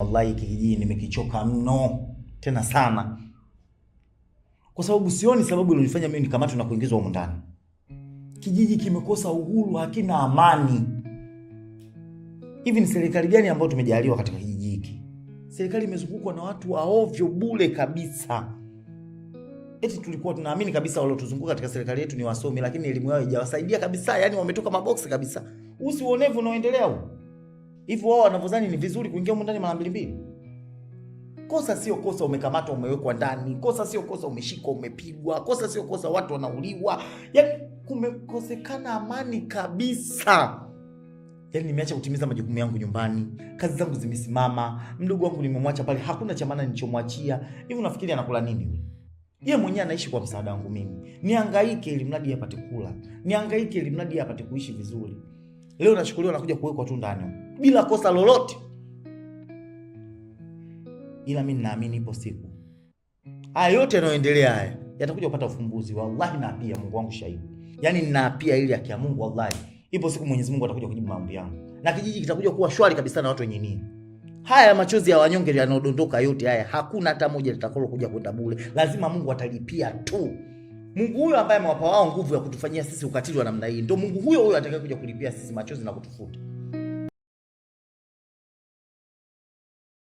wallahi kijiji nimekichoka mno, tena sana. Kwa sababu sioni sababu iliyonifanya mimi nikamatwe na kuingizwa huko ndani. Kijiji kimekosa uhuru, hakina amani. Hivi ni serikali gani ambayo tumejaliwa katika kijiji hiki? Serikali imezungukwa na watu waovyo bure kabisa. Eti tulikuwa tunaamini kabisa wale tuzunguka katika serikali yetu ni wasomi, lakini elimu yao haijawasaidia kabisa, yani wametoka maboksi kabisa. Usionevu unaoendelea huko. Hivi wao wanavyozani ni vizuri kuingia huko ndani mara mbili. Kosa sio kosa umekamatwa umewekwa ndani. Kosa sio kosa umeshikwa umepigwa. Kosa sio kosa watu wanauliwa. Yaani kumekosekana amani kabisa. Yaani nimeacha kutimiza majukumu yangu nyumbani. Kazi zangu zimesimama. Mdogo wangu nimemwacha pale, hakuna cha maana nilichomwachia. Hivi unafikiri anakula nini yule? Yeye mwenyewe anaishi kwa msaada wangu mimi. Nihangaike ili mradi apate kula. Nihangaike ili mradi apate kuishi vizuri. Leo nachukuliwa na kuja kuwekwa tu ndani bila kosa lolote. Ila mimi naamini ipo siku haya yote yanayoendelea haya yatakuja kupata ufumbuzi. Wallahi naapia, Mungu wangu shahidi. Yaani ninaapia ili haki ya Mungu, wallahi ipo siku Mwenyezi Mungu atakuja kujibu maombi yangu. Na kijiji kitakuja kuwa shwari kabisa na watu wenye nia. Haya machozi ya wanyonge yanayodondoka yote haya, hakuna hata moja litakalo kuja kwenda bure. Lazima Mungu atalipia tu. Mungu huyo ambaye amewapa wao nguvu ya kutufanyia sisi ukatili wa namna hii, ndio Mungu huyo atakaye kuja kulipia sisi machozi na kutufuta.